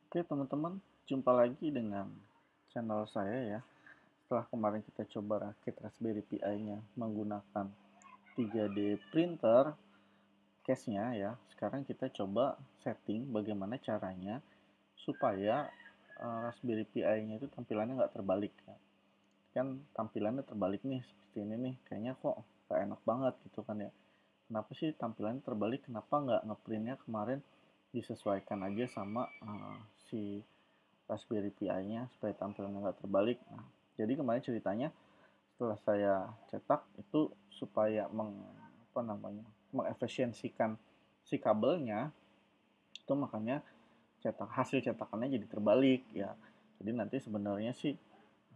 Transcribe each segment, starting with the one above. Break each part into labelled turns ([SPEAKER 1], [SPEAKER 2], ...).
[SPEAKER 1] Oke teman-teman, jumpa lagi dengan channel saya ya. Setelah kemarin kita coba rakit Raspberry Pi-nya menggunakan 3D printer case-nya ya. Sekarang kita coba setting bagaimana caranya supaya Raspberry Pi-nya itu tampilannya nggak terbalik ya. Kan tampilannya terbalik nih seperti ini nih. Kayaknya kok nggak enak banget gitu kan ya. Kenapa sih tampilannya terbalik? Kenapa nggak ngeprintnya kemarin disesuaikan aja sama si Raspberry Pi-nya supaya tampilannya nggak terbalik. Nah, jadi kemarin ceritanya setelah saya cetak itu supaya mengefisiensikan si kabelnya itu makanya hasil cetakannya jadi terbalik ya. Jadi nanti sebenarnya sih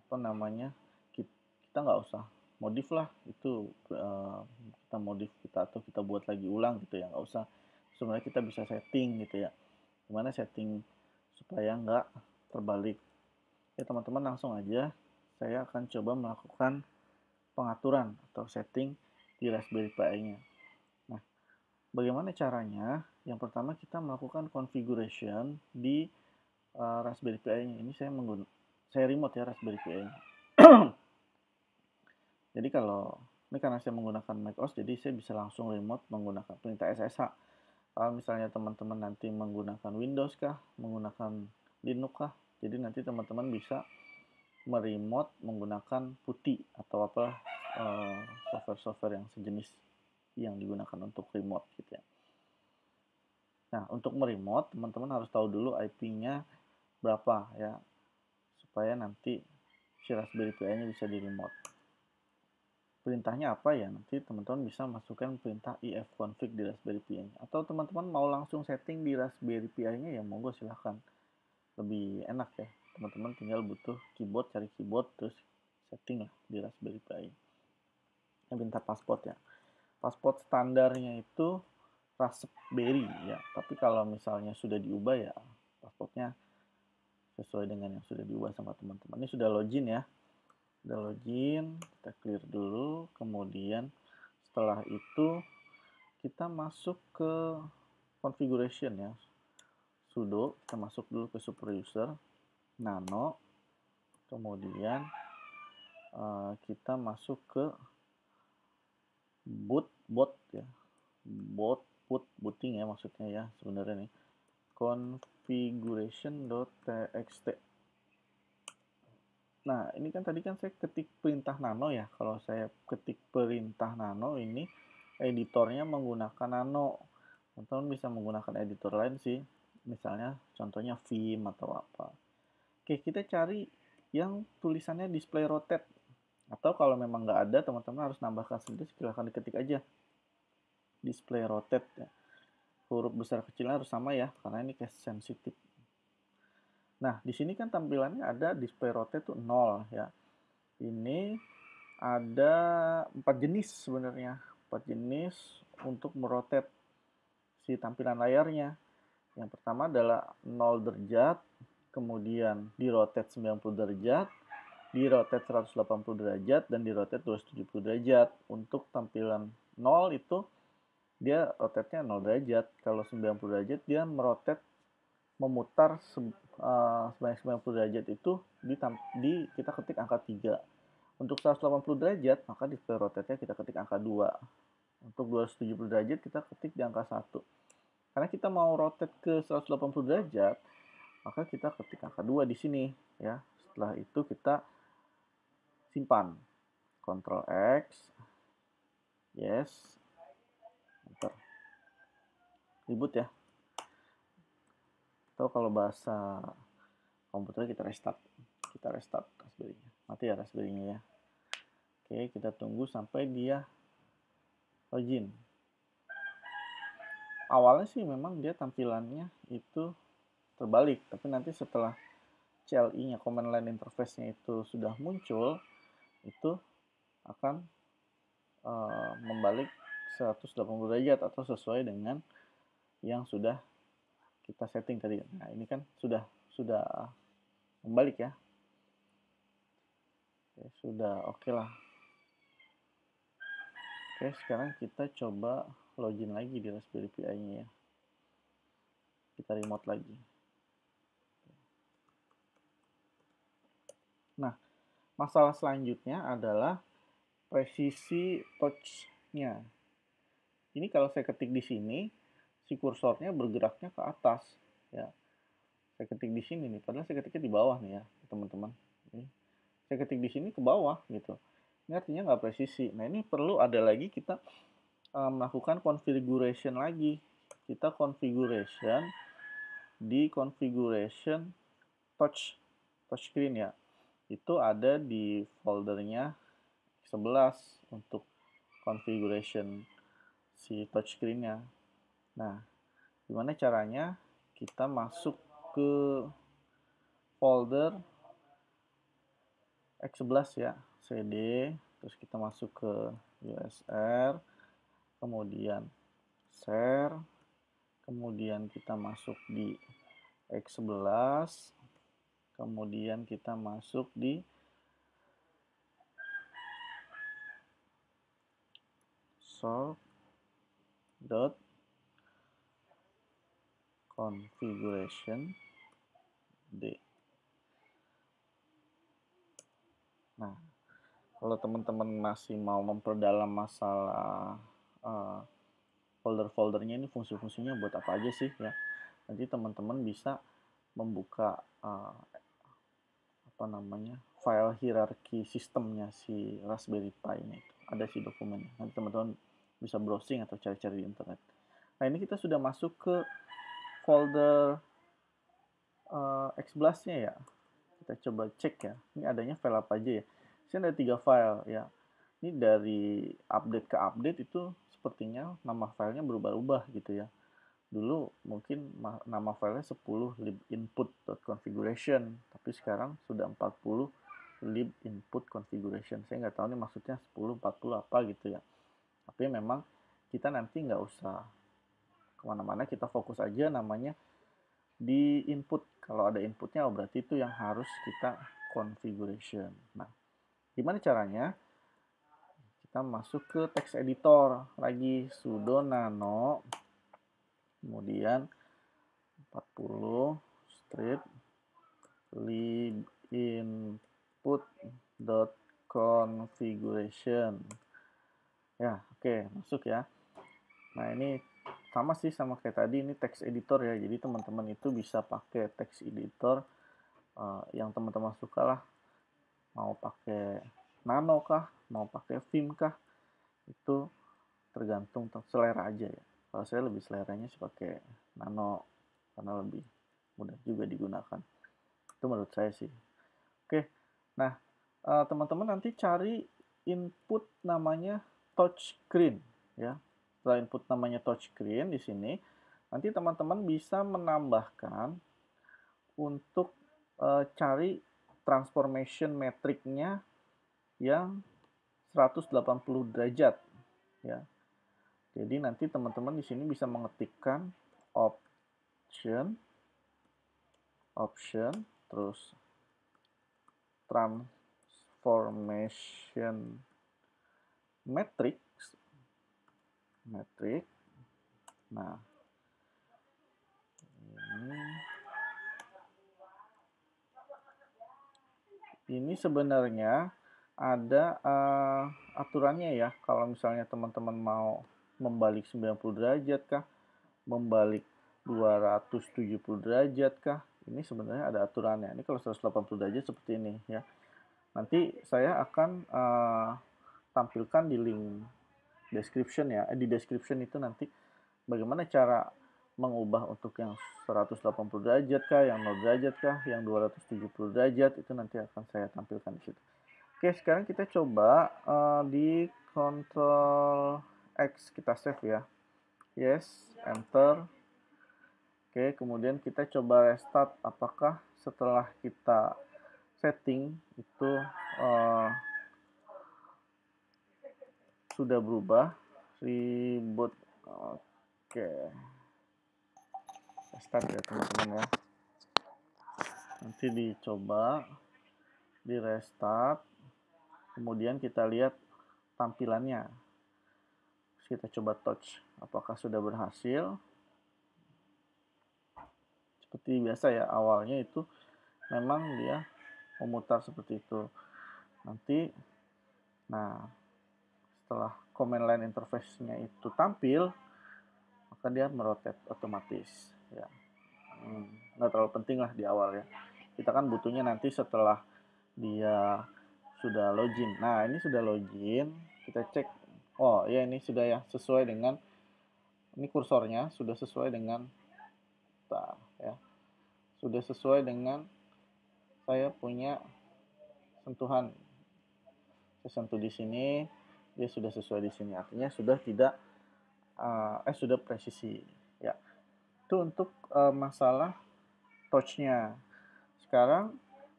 [SPEAKER 1] kita nggak usah modif lah itu kita modif atau kita buat lagi ulang gitu ya, nggak usah. Sebenarnya kita bisa setting gitu ya, gimana setting supaya nggak terbalik. Ya teman-teman, langsung aja saya akan coba melakukan pengaturan atau setting di Raspberry Pi-nya. Nah, bagaimana caranya? Yang pertama kita melakukan configuration di Raspberry Pi-nya. Ini saya remote ya Raspberry Pi-nya. Jadi ini karena saya menggunakan macOS, jadi saya bisa langsung remote menggunakan perintah SSH. Kalau misalnya teman-teman nanti menggunakan Windows kah, menggunakan Linux kah, jadi nanti teman-teman bisa meremote menggunakan putih atau software-software yang sejenis yang digunakan untuk remote gitu ya. Nah, untuk meremote teman-teman harus tahu dulu IP-nya berapa ya, supaya nanti si Raspberry Pi-nya bisa di remote. Perintahnya apa ya? Nanti teman-teman bisa masukkan perintah ifconfig di Raspberry Pi-nya. Atau teman-teman mau langsung setting di Raspberry Pi-nya ya monggo silahkan. Lebih enak ya. Teman-teman tinggal butuh keyboard, cari keyboard terus setting lah di Raspberry Pi. Yang minta pasport ya. Pasport standarnya itu Raspberry ya. Tapi kalau misalnya sudah diubah ya pasportnya sesuai dengan yang sudah diubah sama teman-teman. Ini sudah login ya. Sudah login, kita clear dulu. Kemudian setelah itu kita masuk ke configuration ya. Sudo, kita masuk dulu ke super user, nano, kemudian kita masuk ke bot ya, booting ya maksudnya ya sebenarnya nih, configuration.txt. Nah ini kan tadi kan saya ketik perintah nano ya. Kalau saya ketik perintah nano ini editornya menggunakan nano. Teman-teman bisa menggunakan editor lain sih, misalnya contohnya Vim atau apa. Oke, kita cari yang tulisannya display rotate. Atau kalau memang nggak ada, teman-teman harus nambahkan sendiri, silahkan diketik aja display rotate ya. Huruf besar kecilnya harus sama ya, karena ini case sensitif. Nah, di sini kan tampilannya ada display rotate tuh 0 ya. Ini ada 4 jenis sebenarnya. 4 jenis untuk merotate si tampilan layarnya. Yang pertama adalah 0 derajat, kemudian di rotate 90 derajat, di rotate 180 derajat, dan di rotate 270 derajat. Untuk tampilan 0 itu dia rotate-nya 0 derajat. Kalau 90 derajat dia memutar sebanyak 90 derajat itu kita ketik angka 3. Untuk 180 derajat maka display rotate-nya kita ketik angka 2. Untuk 270 derajat kita ketik di angka 1. Karena kita mau rotate ke 180 derajat, maka kita ketik angka 2 di sini ya. Setelah itu kita simpan. Ctrl X. Yes. Enter. Ribut ya. Atau kalau bahasa komputer kita restart. Kita restart Raspberry-nya. Mati ya Raspberry-nya ya. Oke, kita tunggu sampai dia login. Awalnya sih memang dia tampilannya itu terbalik, tapi nanti setelah CLI-nya, command line interface-nya itu sudah muncul, itu akan membalik 180 derajat atau sesuai dengan yang sudah kita setting tadi. Nah, ini kan sudah membalik ya. Oke, sudah oke lah. Oke, sekarang kita coba login lagi di Raspberry Pi-nya ya. Kita remote lagi. Nah, masalah selanjutnya adalah presisi touch-nya. Ini kalau saya ketik di sini, si kursornya bergeraknya ke atas, ya. Saya ketik di sini nih, padahal saya ketiknya di bawah nih ya, teman-teman. Saya ketik di sini ke bawah gitu. Ini artinya nggak presisi. Nah, ini perlu ada lagi kita melakukan configuration lagi. Kita configuration di configuration touchscreen ya. Itu ada di foldernya 11 untuk configuration si touchscreen-nya. Nah, gimana caranya? Kita masuk ke folder X11 ya, CD, terus kita masuk ke USR, kemudian share, kemudian kita masuk di X11, kemudian kita masuk di sort dot configuration D. Nah, kalau teman-teman masih mau memperdalam masalah folder-foldernya ini fungsi-fungsinya buat apa aja sih ya, nanti teman-teman bisa membuka file hierarki sistemnya si Raspberry Pi ini. Ada si dokumennya. Nanti teman-teman bisa browsing atau cari-cari di internet. Nah, ini kita sudah masuk ke folder X11-nya ya. Kita coba cek ya. Ini adanya file apa aja ya. Sini ada 3 file ya. Ini dari update ke update itu sepertinya nama filenya berubah-ubah gitu ya. Dulu mungkin nama filenya 10 libinput.configuration, tapi sekarang sudah 40 libinput configuration. Saya nggak tahu nih maksudnya 10, 40 apa gitu ya. Tapi memang kita nanti nggak usah kemana-mana, kita fokus aja namanya di input. Kalau ada inputnya, berarti itu yang harus kita configuration. Nah, gimana caranya? Kita masuk ke text editor lagi, sudo nano, kemudian 40 strip libinput.configuration. Ya, oke, masuk ya. Nah, ini sama sih sama kayak tadi, ini text editor ya. Jadi teman-teman itu bisa pakai text editor yang teman-teman suka lah. Mau pakai Nano kah, mau pakai Vim kah, itu tergantung selera aja ya. Kalau saya lebih seleranya sih pakai Nano karena lebih mudah juga digunakan. Itu menurut saya sih. Oke, nah teman-teman nanti cari input namanya touchscreen ya. Setelah input namanya touchscreen di sini, nanti teman-teman bisa menambahkan untuk cari transformation metricnya yang 180 derajat ya. Jadi nanti teman-teman di sini bisa mengetikkan option terus transformation metric. Nah, ini sebenarnya ada aturannya ya. Kalau misalnya teman-teman mau membalik 90 derajat kah, membalik 270 derajat kah, ini sebenarnya ada aturannya. Ini kalau 180 derajat seperti ini ya. Nanti saya akan tampilkan di link description ya. Di description itu nanti bagaimana cara mengubah untuk yang 180 derajat kah, yang 0 derajat kah, yang 270 derajat, itu nanti akan saya tampilkan di situ. Oke, sekarang kita coba di Ctrl X kita save ya. Yes, enter. Oke, kemudian kita coba restart. Apakah setelah kita setting itu sudah berubah? Reboot. Oke. Restart ya teman-teman ya. Nanti dicoba di restart. Kemudian kita lihat tampilannya. Kita coba touch. Apakah sudah berhasil? Seperti biasa ya, awalnya itu memang dia memutar seperti itu. Nanti, nah setelah command line interface-nya itu tampil, maka dia merotate otomatis. Ya, nggak terlalu penting lah di awal ya. Kita kan butuhnya nanti setelah dia sudah login. Nah ini sudah login, kita cek. Oh ya ini sudah ya sesuai dengan ini kursornya sudah sesuai dengan ya sudah sesuai dengan saya punya sentuhan. Saya sentuh di sini, dia sudah sesuai di sini. Artinya sudah tidak sudah presisi ya. Itu untuk masalah touch-nya. Sekarang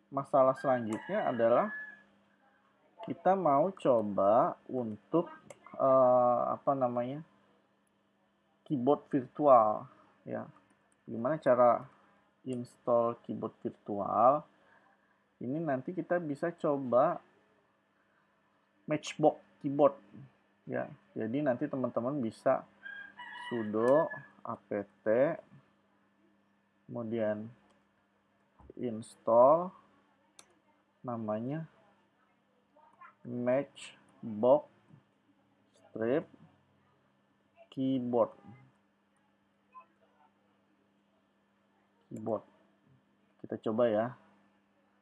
[SPEAKER 1] masalah selanjutnya adalah kita mau coba untuk apa namanya, keyboard virtual ya. Gimana cara install keyboard virtual? Ini nanti kita bisa coba Matchbox keyboard ya. Jadi nanti teman-teman bisa sudo apt kemudian install namanya Matchbox strip keyboard. Kita coba ya,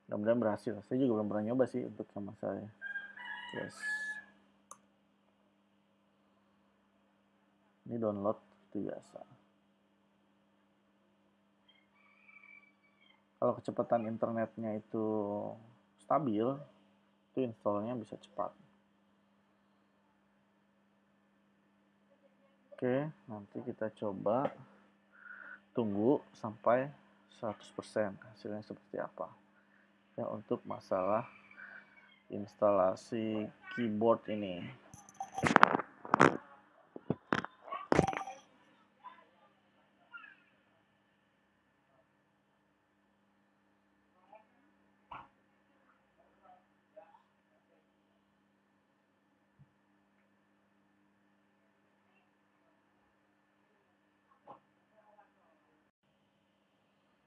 [SPEAKER 1] mudah-mudahan berhasil. Saya juga belum pernah nyoba sih untuk sama saya. Yes, ini download itu biasa. Kalau kecepatan internetnya itu stabil, itu installnya bisa cepat. Oke, nanti kita coba tunggu sampai 100% hasilnya seperti apa. Ya, untuk masalah instalasi keyboard ini.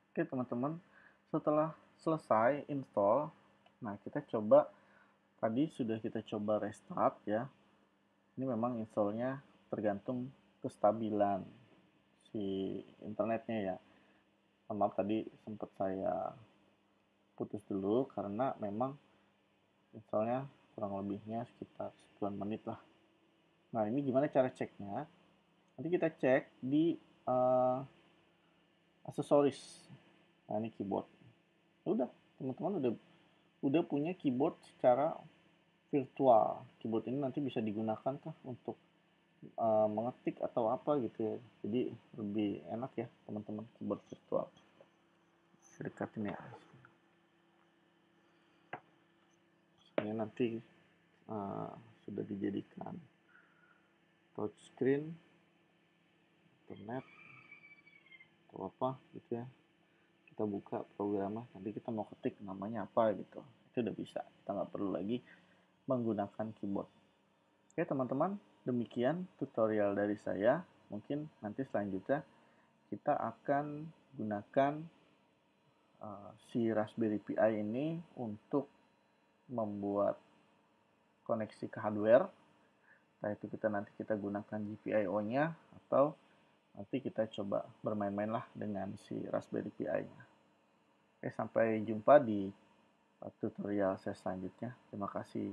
[SPEAKER 1] Oke teman-teman, setelah selesai install, nah kita coba, tadi sudah kita coba restart ya. Ini memang installnya tergantung kestabilan si internetnya ya. Maaf tadi sempat saya putus dulu karena memang installnya kurang lebihnya sekitar 10 menit lah. Nah ini gimana cara ceknya? Nanti kita cek di aksesoris. Nah ini keyboard. Udah, teman-teman udah punya keyboard secara virtual. Keyboard ini nanti bisa digunakan kah untuk mengetik atau apa gitu ya. Jadi lebih enak ya teman-teman keyboard virtual. Saya dekatin ya. Ini nanti sudah dijadikan touchscreen, internet atau apa gitu ya. Kita buka programnya, nanti kita mau ketik namanya apa gitu, itu udah bisa, kita nggak perlu lagi menggunakan keyboard. Oke teman-teman, demikian tutorial dari saya. Mungkin nanti selanjutnya kita akan gunakan si Raspberry Pi ini untuk membuat koneksi ke hardware. Nah itu nanti kita gunakan GPIO-nya, atau nanti kita coba bermain-main lah dengan si Raspberry Pi-nya. Oke, sampai jumpa di tutorial saya selanjutnya. Terima kasih.